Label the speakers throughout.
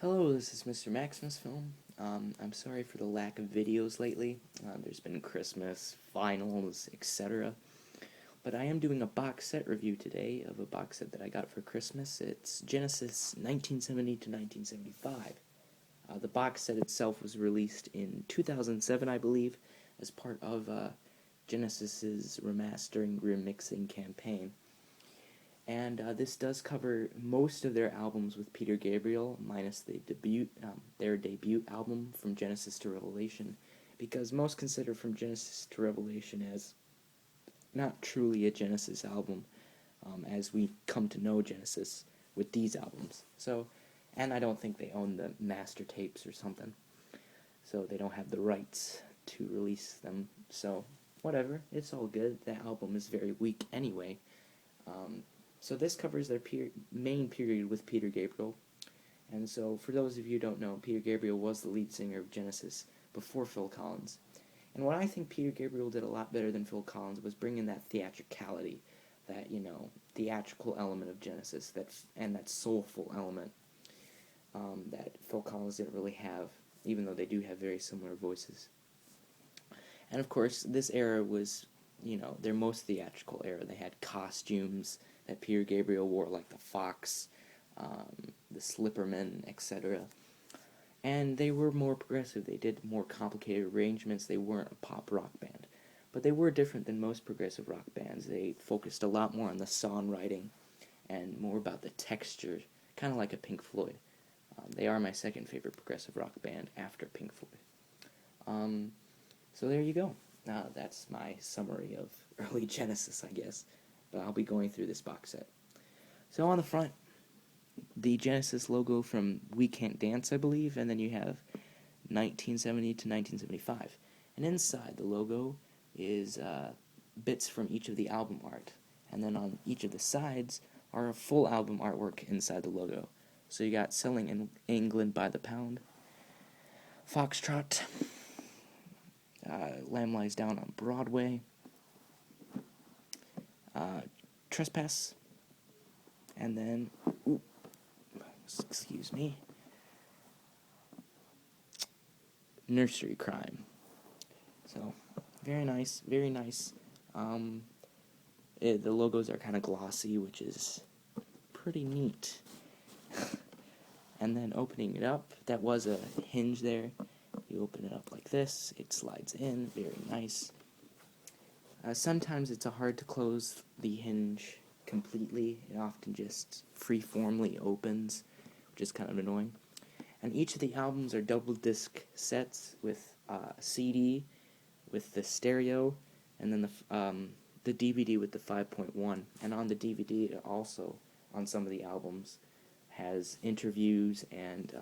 Speaker 1: Hello, this is Mr. Maximus Film. I'm sorry for the lack of videos lately. There's been Christmas, finals, etc. But I am doing a box set review today of a box set that I got for Christmas. It's Genesis 1970 to 1975. The box set itself was released in 2007, I believe, as part of Genesis's remastering remixing campaign. And this does cover most of their albums with Peter Gabriel, minus their debut album, From Genesis to Revelation, because most consider From Genesis to Revelation as not truly a Genesis album, as we come to know Genesis with these albums. And I don't think they own the master tapes or something, so they don't have the rights to release them. So whatever, it's all good. The album is very weak anyway. So this covers their main period with Peter Gabriel. And so for those of you who don't know, Peter Gabriel was the lead singer of Genesis before Phil Collins. And what I think Peter Gabriel did a lot better than Phil Collins was bring in that theatricality, that, theatrical element of Genesis, and that soulful element that Phil Collins didn't really have, even though they do have very similar voices. And of course, this era was, their most theatrical era. They had costumes that Peter Gabriel wore, like the fox, the Slipperman, etc. And they were more progressive. They did more complicated arrangements. They weren't a pop rock band. But they were different than most progressive rock bands. They focused a lot more on the songwriting and more about the texture, kind of like a Pink Floyd. They are my second favorite progressive rock band after Pink Floyd. So there you go. That's my summary of early Genesis, I guess. But I'll be going through this box set. So on the front, the Genesis logo from We Can't Dance, I believe, and then you have 1970 to 1975. And inside the logo is bits from each of the album art. And then on each of the sides are a full album artwork inside the logo. So you got Selling in England by the Pound, Foxtrot, Lamb Lies Down on Broadway, Trespass, and then, excuse me, Nursery Crime. So, very nice, very nice. The logos are kind of glossy, which is pretty neat. And then opening it up, that was a hinge there. You open it up like this, it slides in, very nice. Sometimes it's hard to close the hinge completely. It often just free-formly opens, which is kind of annoying. And each of the albums are double disc sets with a CD with the stereo, and then the DVD with the 5.1. And on the DVD, it also, on some of the albums, has interviews and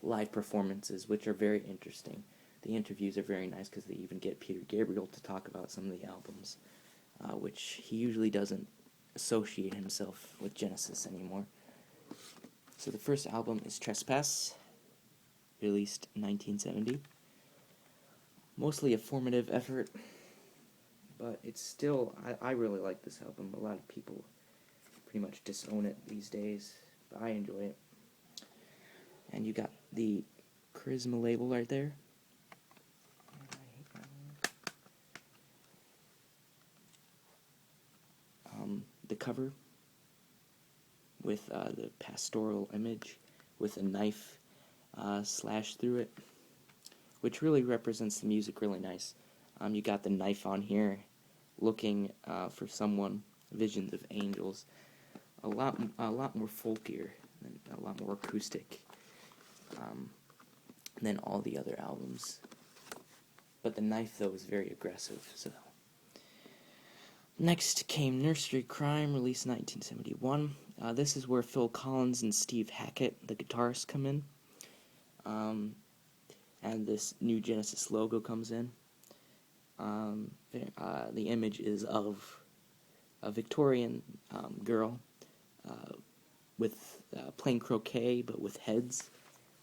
Speaker 1: live performances, which are very interesting. The interviews are very nice because they even get Peter Gabriel to talk about some of the albums, which he usually doesn't associate himself with Genesis anymore. So the first album is Trespass, released in 1970. Mostly a formative effort, but it's still, I really like this album. A lot of people pretty much disown it these days, but I enjoy it. And you got the Charisma label right there. The cover with the pastoral image with a knife slashed through it, which really represents the music really nice. You got the knife on here, looking for someone, visions of angels, a lot more folkier, and a lot more acoustic than all the other albums. But the knife, though, is very aggressive. So next came Nursery Crime, released 1971. This is where Phil Collins and Steve Hackett, the guitarists, come in. And this new Genesis logo comes in. The image is of a Victorian girl with playing croquet, but with heads,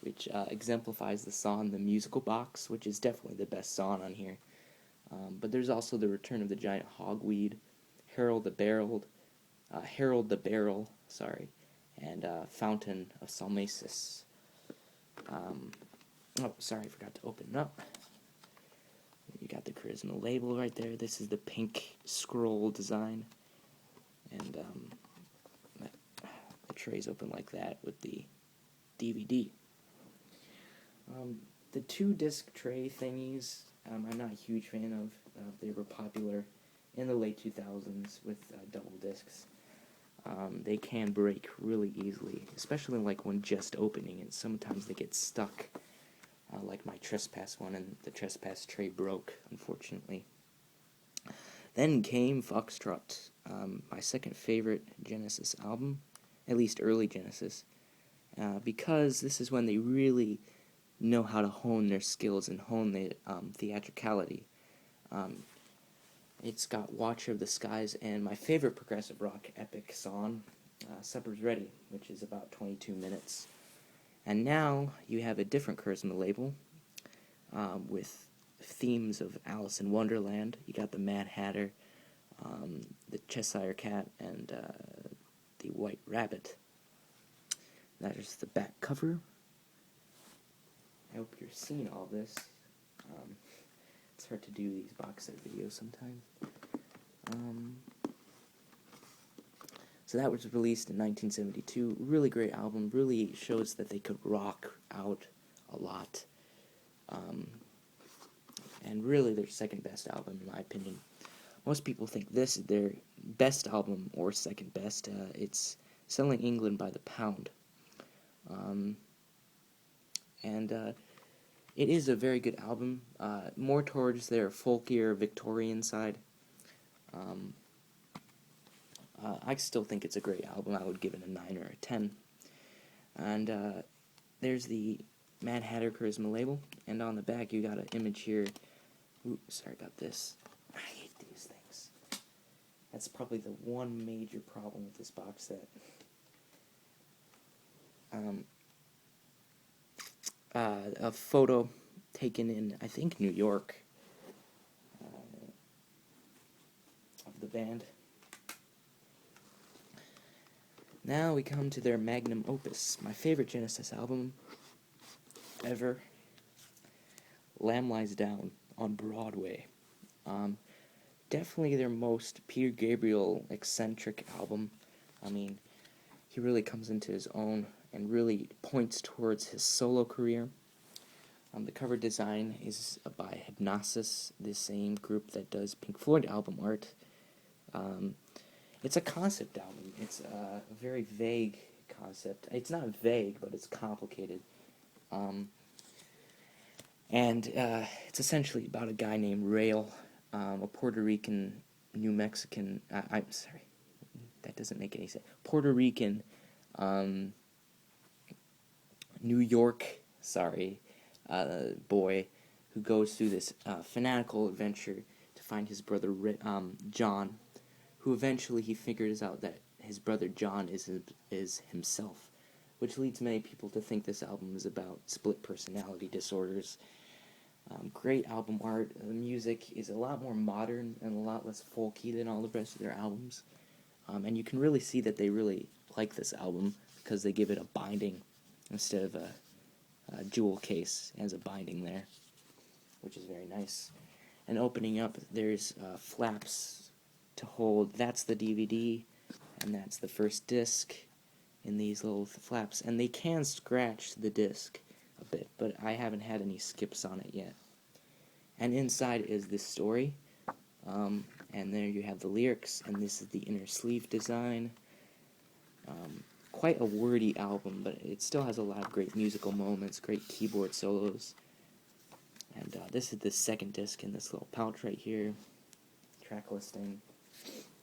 Speaker 1: which exemplifies the song The Musical Box, which is definitely the best song on here. But there's also the Return of the Giant Hogweed, Harold the Barrel, and Fountain of Salmacis. Oh, sorry, I forgot to open it up. You got the Charisma label right there. This is the pink scroll design, and the tray's open like that with the DVD. The 2-disc tray thingies, I'm not a huge fan of. They were popular in the late 2000s with double discs. They can break really easily, especially like when just opening, and sometimes they get stuck, like my Trespass one, and the Trespass tray broke, unfortunately. Then came Foxtrot, my second favorite Genesis album, at least early Genesis, because this is when they really know how to hone their skills and hone their theatricality. It's got Watcher of the Skies and my favorite progressive rock epic song, Supper's Ready, which is about 22 minutes. And now you have a different Charisma label with themes of Alice in Wonderland. You got the Mad Hatter, the Cheshire Cat, and the White Rabbit. That is the back cover. I hope you're seeing all this. It's hard to do these box set videos sometimes. So that was released in 1972. Really great album. Really shows that they could rock out a lot. And really their second best album, in my opinion. Most people think this is their best album or second best. It's Selling England by the Pound. It is a very good album, more towards their folkier Victorian side. I still think it's a great album. I would give it a 9 or a 10. And there's the Mad Hatter Charisma label, and on the back you got an image here. Ooh, sorry about this. I hate these things. That's probably the one major problem with this box set. A photo taken in, I think, New York, of the band. Now we come to their magnum opus, my favorite Genesis album ever, Lamb Lies Down on Broadway. Definitely their most Peter Gabriel eccentric album. I mean, he really comes into his own and really points towards his solo career. The cover design is by Hipgnosis, the same group that does Pink Floyd album art. It's a concept album. It's a very vague concept. It's not vague, but it's complicated. It's essentially about a guy named Rael, a Puerto Rican, New Mexican, I'm sorry, that doesn't make any sense. Puerto Rican, New York, boy who goes through this fanatical adventure to find his brother John, who eventually he figures out that his brother John is himself, which leads many people to think this album is about split personality disorders. Great album art. The music is a lot more modern and a lot less folky than all the rest of their albums. And you can really see that they really like this album because they give it a binding instead of a jewel case. It has a binding there, which is very nice. And opening up, there's flaps to hold. That's the DVD, and that's the first disc in these little flaps. And they can scratch the disc a bit, but I haven't had any skips on it yet. And inside is this story, and there you have the lyrics, and this is the inner sleeve design. Quite a wordy album, but it still has a lot of great musical moments, great keyboard solos. And this is the second disc in this little pouch right here, track listing,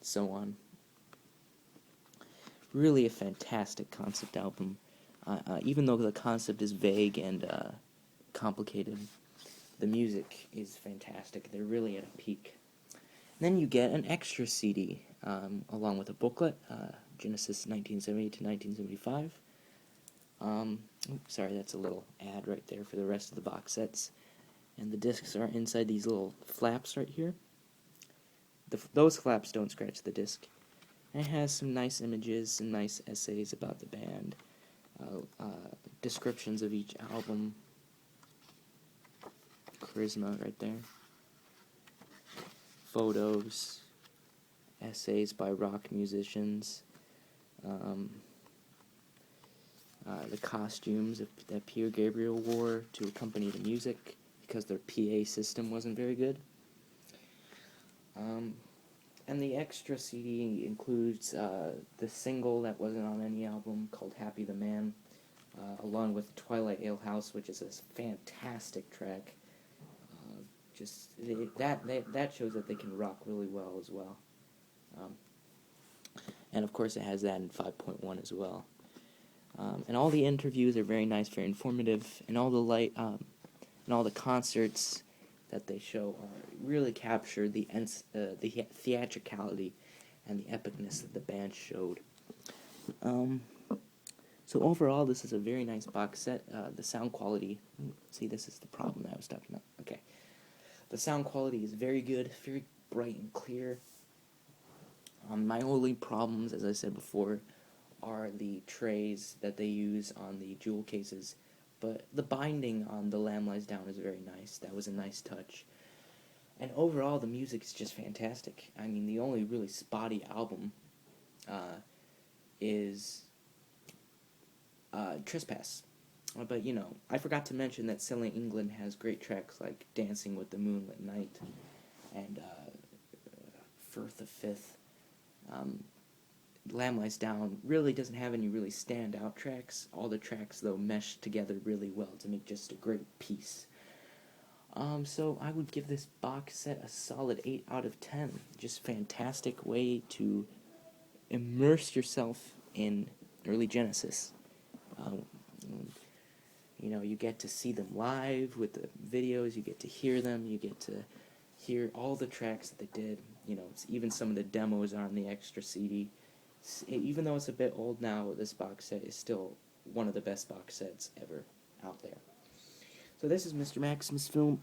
Speaker 1: so on. Really a fantastic concept album. Even though the concept is vague and complicated, the music is fantastic. They're really at a peak. Then you get an extra CD along with a booklet, Genesis 1970 to 1975. Sorry, that's a little ad right there for the rest of the box sets. And the discs are inside these little flaps right here. Those flaps don't scratch the disc. And it has some nice images, some nice essays about the band, descriptions of each album. Charisma right there. Photos, essays by rock musicians, the costumes that Peter Gabriel wore to accompany the music because their PA system wasn't very good. And the extra CD includes the single that wasn't on any album called Happy the Man, along with Twilight Ale House, which is a fantastic track. That shows that they can rock really well as well. And of course it has that in 5.1 as well. And all the interviews are very nice, very informative, and all the concerts that they show really capture the theatricality and the epicness that the band showed. So overall, this is a very nice box set. The sound quality, see, this is the problem that I was talking about. Okay, the sound quality is very good, very bright and clear. My only problems, as I said before, are the trays that they use on the jewel cases, but the binding on The Lamb Lies Down is very nice. That was a nice touch. And overall, the music is just fantastic. I mean, the only really spotty album is Trespass. But, I forgot to mention that Selling England has great tracks like Dancing with the Moonlit Night and Firth of Fifth. Lamb Lies Down really doesn't have any really standout tracks. All the tracks, though, mesh together really well to make just a great piece. So I would give this box set a solid 8 out of 10. Just fantastic way to immerse yourself in early Genesis. You get to see them live with the videos, you get to hear them, you get to hear all the tracks that they did. Even some of the demos are on the extra CD. Even though it's a bit old now, this box set is still one of the best box sets ever out there. So this is Mr. Maximus Film.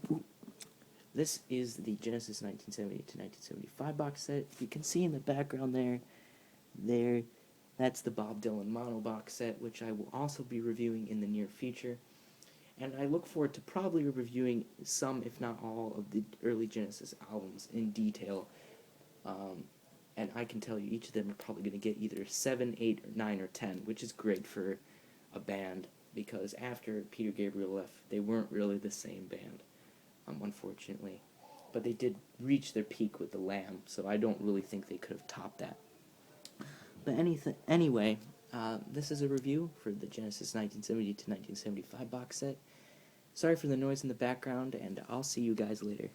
Speaker 1: This is the Genesis 1970 to 1975 box set. You can see in the background there, that's the Bob Dylan mono box set, which I will also be reviewing in the near future. And I look forward to probably reviewing some, if not all, of the early Genesis albums in detail. And I can tell you each of them are probably going to get either 7, 8, or 9, or 10, which is great for a band, because after Peter Gabriel left, they weren't really the same band, unfortunately. But they did reach their peak with The Lamb, so I don't really think they could have topped that. But anyway, this is a review for the Genesis 1970 to 1975 box set. Sorry for the noise in the background, and I'll see you guys later.